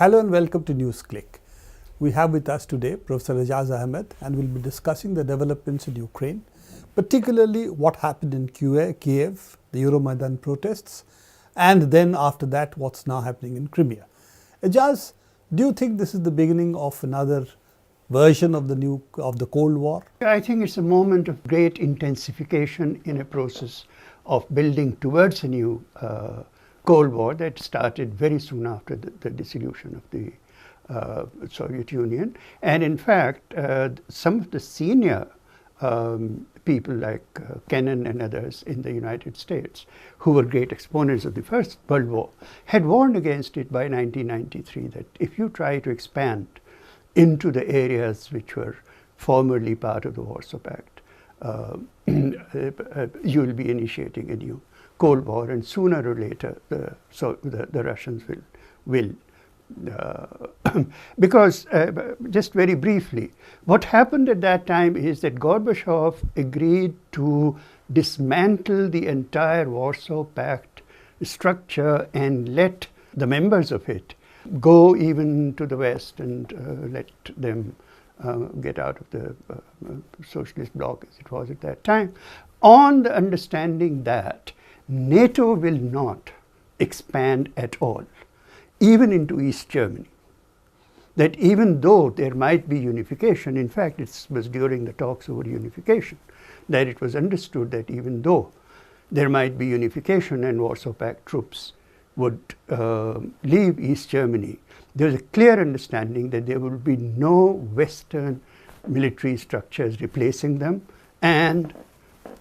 Hello and welcome to NewsClick. We have with us today Professor Ejaz Ahmed, and we'll be discussing the developments in Ukraine, particularly what happened in Kiev, the Euromaidan protests, and then after that what's now happening in Crimea. Ejaz, do you think this is the beginning of another version of the Cold War? I think it's a moment of great intensification in a process of building towards a new Cold War that started very soon after the dissolution of the Soviet Union. And in fact, some of the senior people like Kennan and others in the United States, who were great exponents of the First World War, had warned against it by 1993, that if you try to expand into the areas which were formerly part of the Warsaw Pact, you will be initiating a new Cold War, and sooner or later the Russians will because just very briefly, what happened at that time is that Gorbachev agreed to dismantle the entire Warsaw Pact structure and let the members of it go even to the West and let them get out of the socialist bloc as it was at that time, on the understanding that NATO will not expand at all, even into East Germany. That even though there might be unification, in fact it was during the talks over unification that it was understood that even though there might be unification and Warsaw Pact troops would leave East Germany, there was a clear understanding that there will be no Western military structures replacing them, and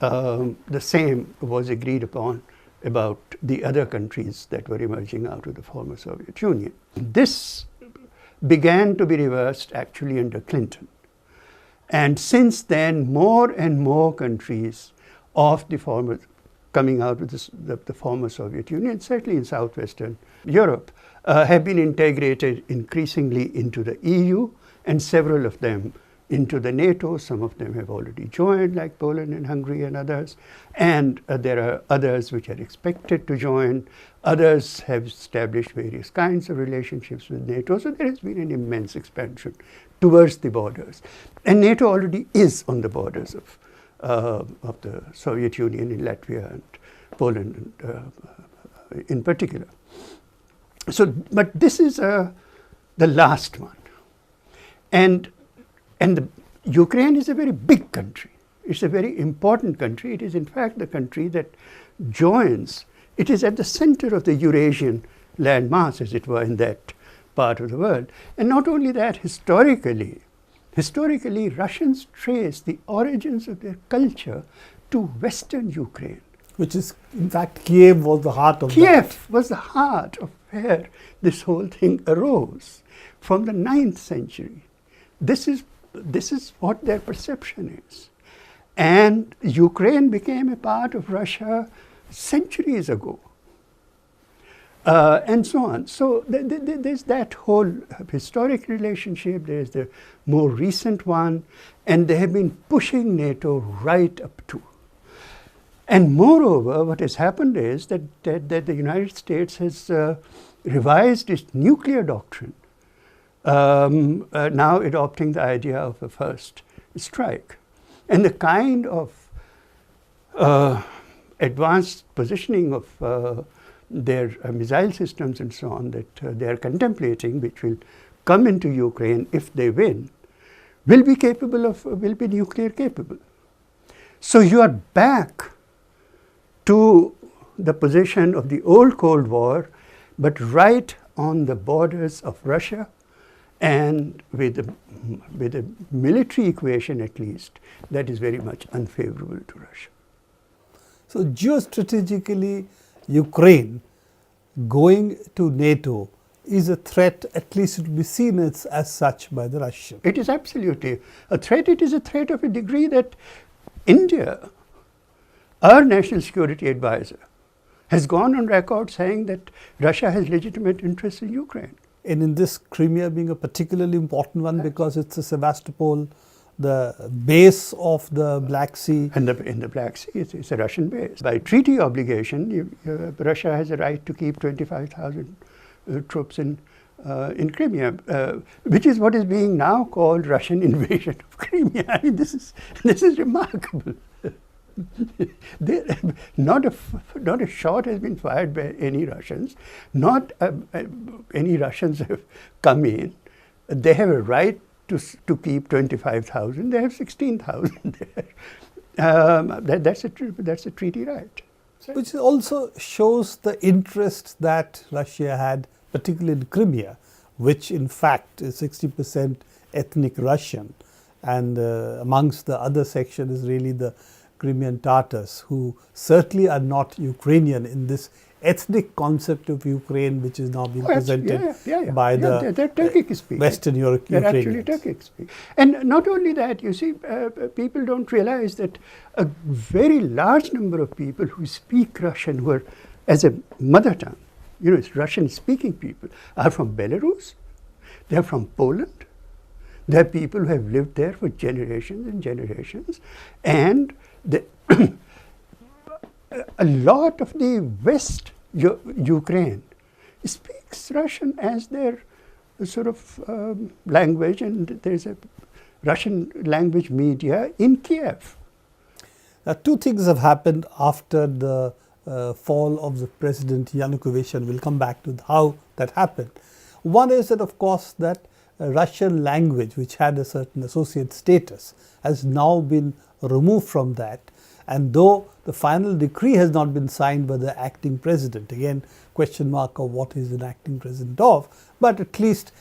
the same was agreed upon about the other countries that were emerging out of the former Soviet Union. This began to be reversed actually under Clinton. And since then, more and more countries of the former, coming out of the former Soviet Union, certainly in southwestern Europe, have been integrated increasingly into the EU, and several of them into the NATO. Some of them have already joined, like Poland and Hungary and others. And there are others which are expected to join. Others have established various kinds of relationships with NATO. So there has been an immense expansion towards the borders. And NATO already is on the borders of the Soviet Union in Latvia and Poland in particular. So, but this is the last one. And Ukraine is a very big country. It's a very important country. It is in fact the country that joins. It is at the center of the Eurasian landmass, as it were, in that part of the world. And not only that, historically Russians trace the origins of their culture to Western Ukraine. Which is, in fact, Kiev was the heart of Kiev was the heart of where this whole thing arose from the 9th century. This is what their perception is. And Ukraine became a part of Russia centuries ago, and so on. So there's that whole historic relationship, there's the more recent one, and they have been pushing NATO right up to. And moreover, what has happened is that the United States has revised its nuclear doctrine, now adopting the idea of a first strike. And the kind of advanced positioning of their missile systems and so on that they are contemplating, which will come into Ukraine if they win, will be nuclear capable. So you are back to the position of the old Cold War, but right on the borders of Russia, and with a military equation at least that is very much unfavorable to Russia. So geostrategically, Ukraine going to NATO is a threat, at least it will be seen as such by the Russians. It is absolutely a threat. It is a threat of a degree that India, our national security advisor, has gone on record saying that Russia has legitimate interests in Ukraine. And in this, Crimea being a particularly important one because it's a Sevastopol, the base of the Black Sea. And in the Black Sea, it's a Russian base. By treaty obligation, Russia has a right to keep 25,000 troops in in Crimea, which is what is being now called Russian invasion of Crimea. I mean, this is remarkable. Not a shot has been fired by any Russians. Not any Russians have come in. They have a right to keep 25,000. They have 16,000 there. That's a treaty right. Which also shows the interest that Russia had, particularly in Crimea, which in fact is 60% ethnic Russian, and amongst the other section is really the Crimean Tatars, who certainly are not Ukrainian in this ethnic concept of Ukraine, which is now being presented by the they're Turkic-speaking. Western European They're Ukrainians. actually Turkic-speaking. And not only that, you see, people don't realize that a very large number of people who speak Russian, who are as a mother tongue, it's Russian-speaking people, are from Belarus, they're from Poland, they're people who have lived there for generations and generations, and a lot of the West Ukraine speaks Russian as their sort of language, and there's a Russian language media in Kiev. Now, two things have happened after the fall of the President Yanukovych, and we'll come back to how that happened. One is that, of course, that Russian language, which had a certain associate status, has now been removed from that. And though the final decree has not been signed by the acting president, again, question mark of what is an acting president of, but at least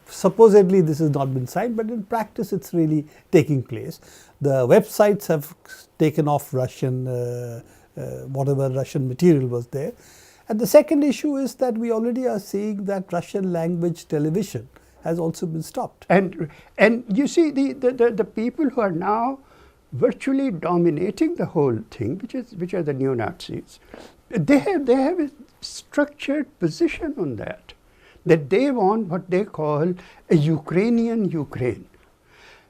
supposedly this has not been signed, but in practice it's really taking place. The websites have taken off Russian, whatever Russian material was there. And the second issue is that we already are seeing that Russian language television has also been stopped. And you see the people who are now virtually dominating the whole thing, which are the neo-Nazis, they have a structured position on that they want what they call a Ukrainian Ukraine.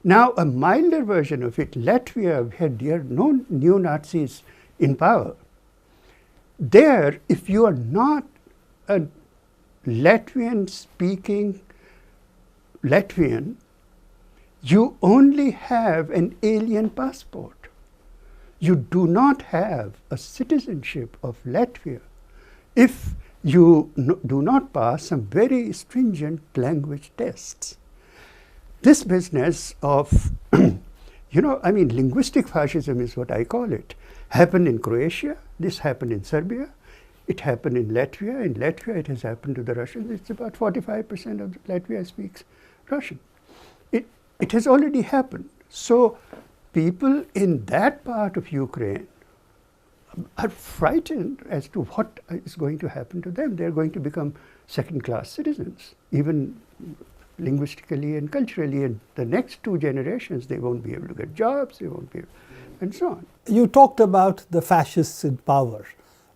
Now, a milder version of it, Latvia, where there are no neo-Nazis in power, there, if you are not a Latvian-speaking Latvian, you only have an alien passport. You do not have a citizenship of Latvia if you do not pass some very stringent language tests. This business of, linguistic fascism is what I call it, happened in Croatia, this happened in Serbia, it happened in Latvia. In Latvia, it has happened to the Russians. It's about 45% of Latvia speaks Russian. It has already happened. So people in that part of Ukraine are frightened as to what is going to happen to them. They're going to become second-class citizens, even linguistically and culturally. And the next two generations, they won't be able to get jobs, they won't be able, and so on. You talked about the fascists in power.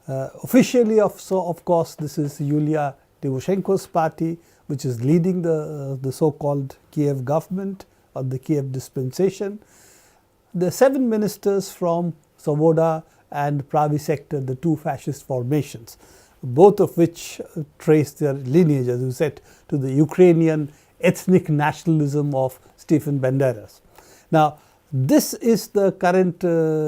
Officially, of course, this is Yulia Tymoshenko's party, which is leading the so-called Kiev government or the Kiev dispensation. The 7 ministers from Svoboda and Pravi sector, the two fascist formations, both of which trace their lineage, as you said, to the Ukrainian ethnic nationalism of Stephen Banderas. Now, this is the current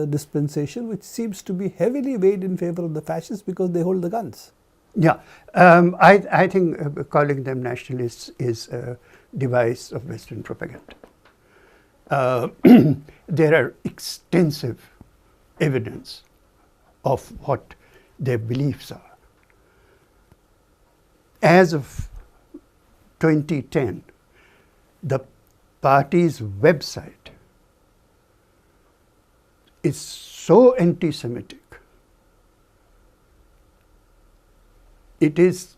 dispensation, which seems to be heavily weighed in favor of the fascists because they hold the guns. Yeah, I think calling them nationalists is a device of Western propaganda. There are extensive evidence of what their beliefs are. As of 2010, the party's website is so anti-Semitic. It is,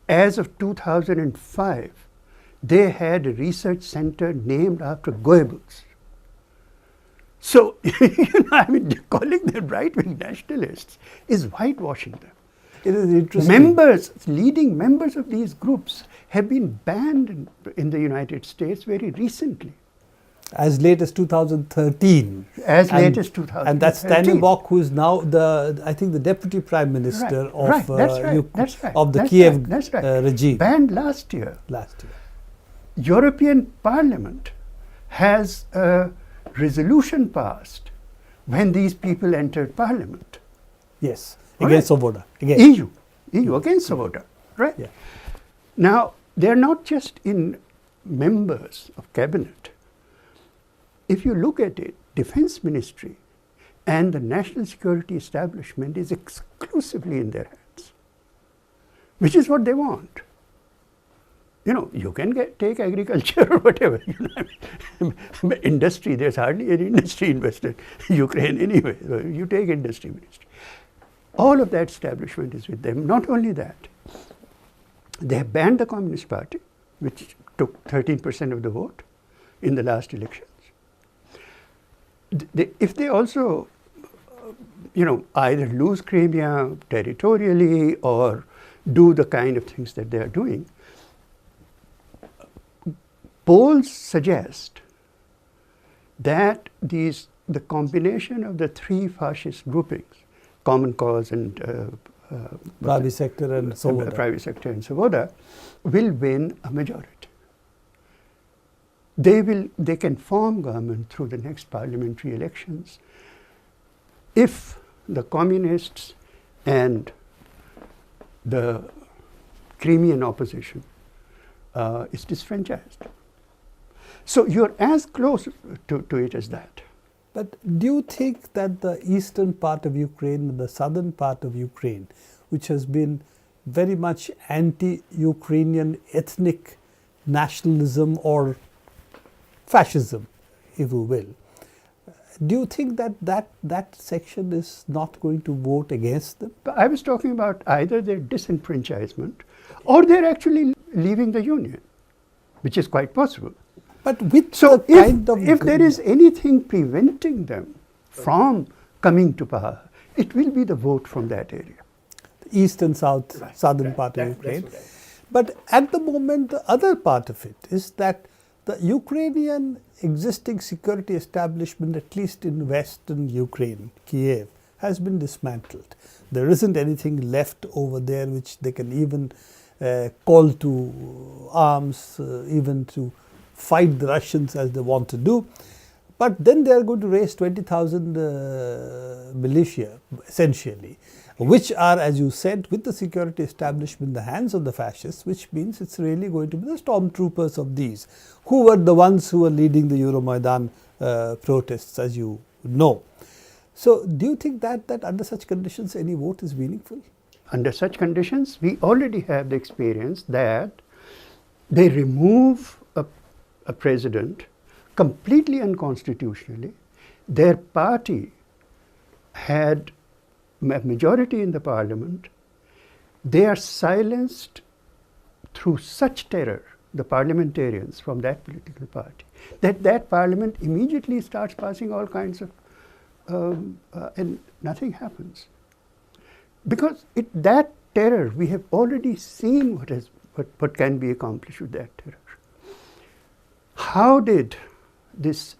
as of 2005, they had a research center named after Goebbels. So, calling them right-wing nationalists is whitewashing them. It is interesting. Leading members of these groups have been banned in the United States very recently. As late as 2013. As late as 2013. And that's Yanukovych, who is now I think the deputy prime minister of the Kiev regime. Banned last year. European Parliament has a resolution passed when these people entered Parliament. Yes, against Svoboda. EU against Svoboda, right? Yeah. Now, they're not just in members of cabinet. If you look at it, Defense Ministry and the national security establishment is exclusively in their hands, which is what they want. You know, you can take agriculture or whatever. Industry, there's hardly any industry invested in Ukraine anyway. So you take industry ministry. All of that establishment is with them. Not only that, they have banned the Communist Party, which took 13% of the vote in the last elections. If they also, either lose Crimea territorially or do the kind of things that they are doing, polls suggest that the combination of the three fascist groupings, Common Cause and Private Sector and Svoboda, will win a majority. They can form government through the next parliamentary elections if the communists and the Crimean opposition is disfranchised. So you're as close to it as that. But do you think that the eastern part of Ukraine and the southern part of Ukraine, which has been very much anti-Ukrainian ethnic nationalism or fascism, if you will, do you think that section is not going to vote against them? I was talking about either their disenfranchisement or they're actually leaving the Union, which is quite possible. But with if there is anything preventing them from coming to power, it will be the vote from that area. The east and southern part of Ukraine. But at the moment, the other part of it is that the Ukrainian existing security establishment, at least in western Ukraine, Kiev, has been dismantled. There isn't anything left over there which they can even call to arms, even to fight the Russians as they want to do. But then they are going to raise 20,000 militia, essentially, which are, as you said, with the security establishment in the hands of the fascists, which means it's really going to be the stormtroopers of these, who were the ones who were leading the Euromaidan protests, as you know. So do you think that under such conditions any vote is meaningful? Under such conditions, we already have the experience that they remove a president completely unconstitutionally. Their party had a majority in the parliament. They are silenced through such terror, the parliamentarians from that political party, that parliament immediately starts passing all kinds of, and nothing happens. Because that terror, we have already seen what can be accomplished with that terror. How did this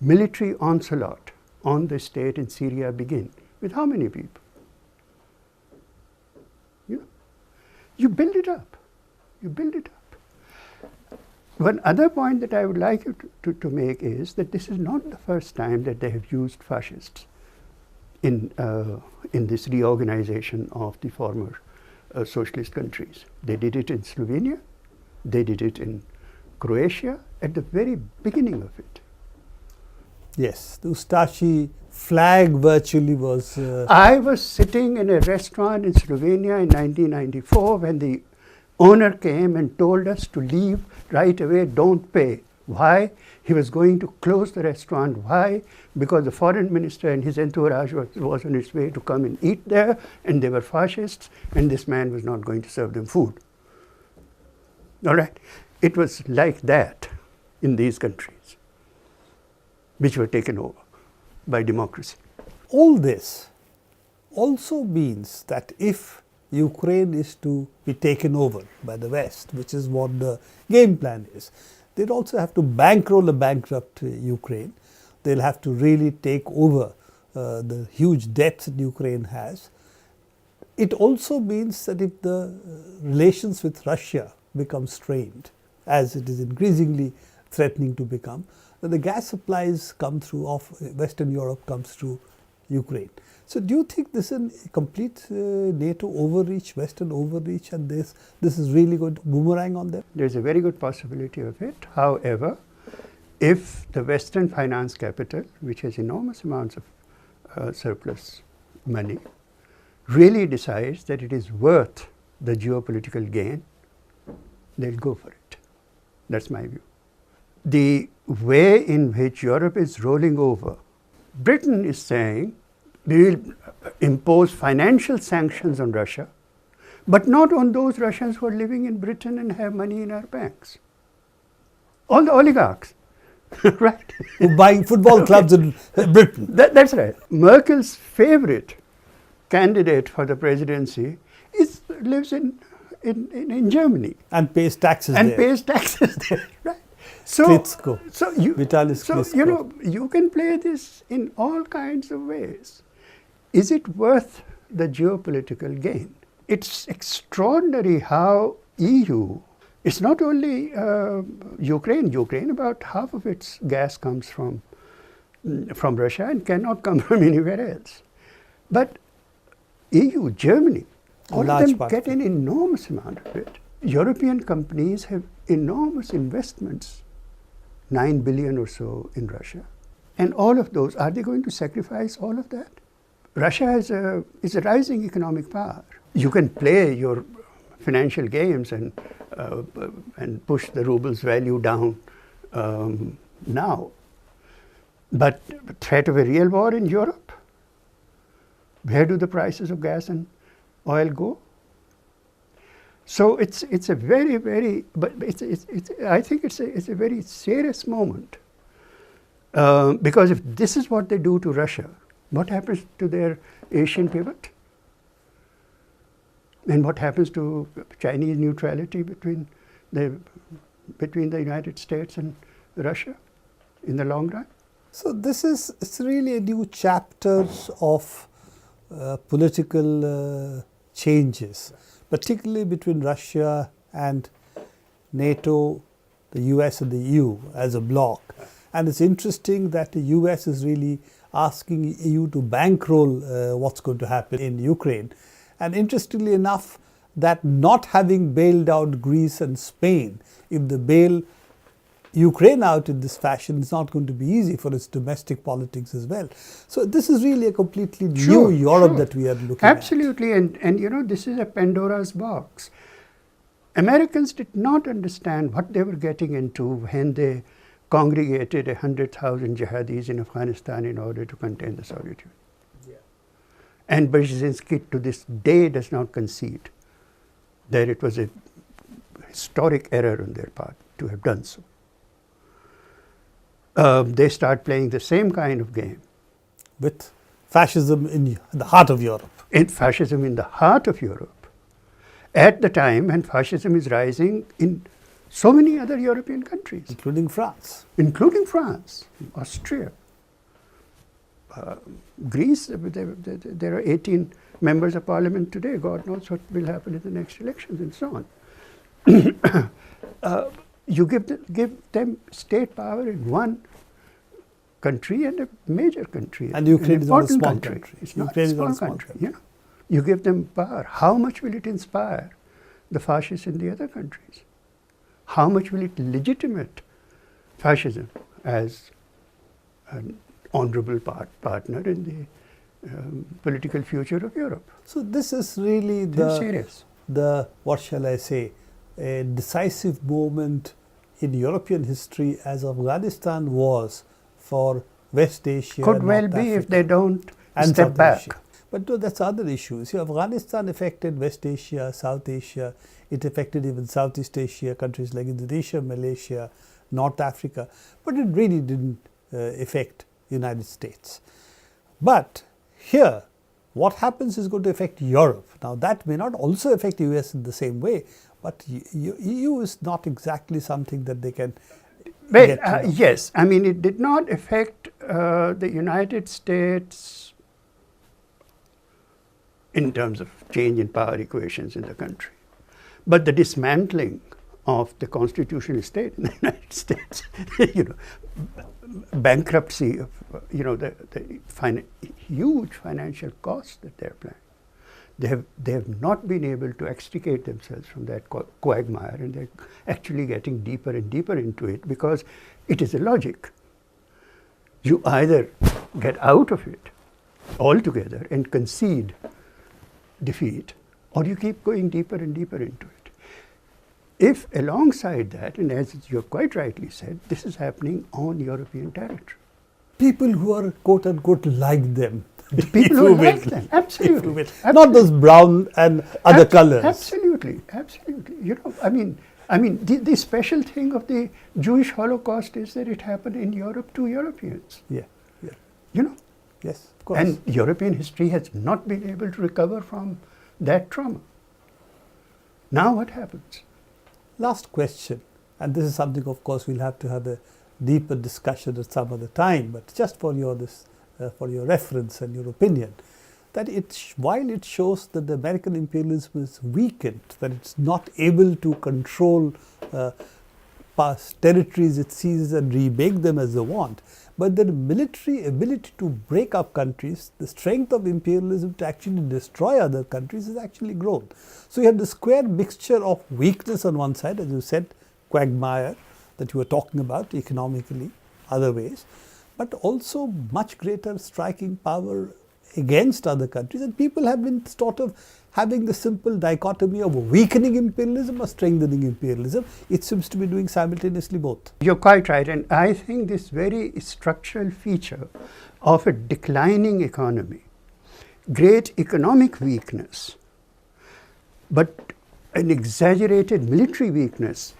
military onslaught on the state in Syria begin? With how many people? You build it up. You build it up. One other point that I would like you to make is that this is not the first time that they have used fascists in this reorganization of the former socialist countries. They did it in Slovenia. They did it in Croatia at the very beginning of it. Yes, the Ustashi flag virtually was... I was sitting in a restaurant in Slovenia in 1994 when the owner came and told us to leave right away, don't pay. Why? He was going to close the restaurant. Why? Because the foreign minister and his entourage was on his way to come and eat there, and they were fascists, and this man was not going to serve them food. All right? It was like that in these countries, which were taken over by democracy. All this also means that if Ukraine is to be taken over by the West, which is what the game plan is, they'd also have to bankroll a bankrupt Ukraine. They'll have to really take over the huge debts that Ukraine has. It also means that if the relations with Russia become strained, as it is increasingly threatening to become, then the gas supplies come through of Western Europe comes through Ukraine. So do you think this is a complete NATO overreach, Western overreach, and this is really going to boomerang on them? There's a very good possibility of it. However, if the Western finance capital, which has enormous amounts of surplus money, really decides that it is worth the geopolitical gain, they'll go for it. That's my view. The way in which Europe is rolling over, Britain is saying we will impose financial sanctions on Russia, but not on those Russians who are living in Britain and have money in our banks. All the oligarchs, right? Who buying football clubs in Britain. That's right. Merkel's favorite candidate for the presidency lives in Germany. And pays taxes and there. pays taxes there, right? Klitschko. Vitalis So, Klitschko. you can play this in all kinds of ways. Is it worth the geopolitical gain? It's extraordinary how EU, it's not only Ukraine, about half of its gas comes from Russia and cannot come from anywhere else. But EU, Germany, all of them get an enormous amount of it. European companies have enormous investments, 9 billion or so in Russia. And all of those, are they going to sacrifice all of that? Russia is a rising economic power. You can play your financial games and push the ruble's value down now. But threat of a real war in Europe, where do the prices of gas and oil go? So it's a very, very, but I think it's a very serious moment, because if this is what they do to Russia, what happens to their Asian pivot? And what happens to Chinese neutrality between the United States and Russia in the long run? So it's really a new chapter of political changes, particularly between Russia and NATO, the US and the EU as a bloc. And it's interesting that the US is really asking EU to bankroll what's going to happen in Ukraine. And interestingly enough, that not having bailed out Greece and Spain, if they bail Ukraine out in this fashion, it's not going to be easy for its domestic politics as well. So this is really a completely new Europe that we are looking at. Absolutely, and this is a Pandora's box. Americans did not understand what they were getting into when they congregated 100,000 jihadis in Afghanistan in order to contain the Soviet Union. Yeah. And Brzezinski to this day does not concede that it was a historic error on their part to have done so. They start playing the same kind of game. With fascism in the heart of Europe. Fascism in the heart of Europe. At the time when fascism is rising in so many other European countries. Including France. Austria, Greece. There are 18 members of parliament today. God knows what will happen in the next elections and so on. You give them state power in one country and a major country. And Ukraine is not a small country. It's not a small country. You know? You give them power. How much will it inspire the fascists in the other countries? How much will it legitimate fascism as an honorable partner in the political future of Europe? So this is really the what shall I say, a decisive moment in European history, as Afghanistan was for West Asia. Could well be if they don't step back. But no, that's other issue. See, Afghanistan affected West Asia, South Asia. It affected even Southeast Asia, countries like Indonesia, Malaysia, North Africa. But it really didn't affect the United States. But here, what happens is going to affect Europe. Now, that may not also affect the US in the same way, but EU is not exactly something that they can Well, get rid of? yes. I mean, it did not affect the United States in terms of change in power equations in the country. But the dismantling of the constitutional state in the United States, bankruptcy of, the huge financial costs that they're planning. They have not been able to extricate themselves from that quagmire, and they're actually getting deeper and deeper into it because it is a logic. You either get out of it altogether and concede defeat, or you keep going deeper and deeper into it. If alongside that, and as you have quite rightly said, this is happening on European territory. People who are quote unquote like them. The people who like them, absolutely. Not those brown and other colors. Absolutely, absolutely. The special thing of the Jewish Holocaust is that it happened in Europe to Europeans. Yeah. Yes, of course. And European history has not been able to recover from that trauma. Now what happens? Last question, and this is something, of course, we'll have to have a deeper discussion at some other time, but just for your reference and your opinion, that while it shows that the American imperialism is weakened, that it's not able to control past territories it seizes and remake them as they want, but the military ability to break up countries, the strength of imperialism to actually destroy other countries has actually grown. So you have the square mixture of weakness on one side, as you said, quagmire that you were talking about economically, other ways, but also much greater striking power against other countries, and people have been sort of having the simple dichotomy of weakening imperialism or strengthening imperialism. It seems to be doing simultaneously both. You're quite right, and I think this very structural feature of a declining economy, great economic weakness, but an exaggerated military weakness,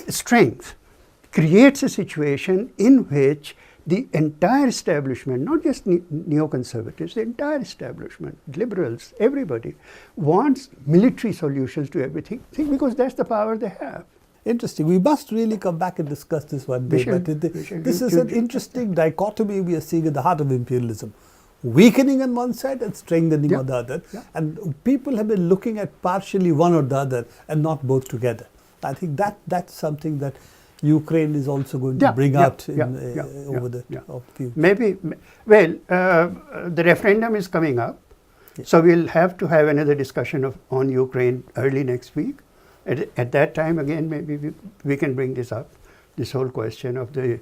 strength creates a situation in which the entire establishment, not just neoconservatives, the entire establishment, liberals, everybody, wants military solutions to everything because that's the power they have. Interesting. We must really come back and discuss this one day. This is an interesting dichotomy we are seeing at the heart of imperialism. Weakening on one side and strengthening on the other. Yeah. And people have been looking at partially one or the other and not both together. I think that's something that Ukraine is also going to bring out over the future. Maybe, the referendum is coming up, so we'll have to have another discussion on Ukraine early next week. At that time, again, maybe we can bring this up, this whole question of the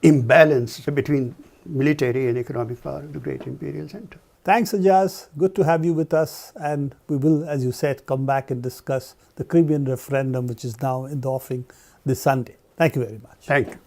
imbalance between military and economic power of the great imperial center. Thanks, Ajaz. Good to have you with us. And we will, as you said, come back and discuss the Crimean referendum, which is now in the offing this Sunday. Thank you very much. Thank you.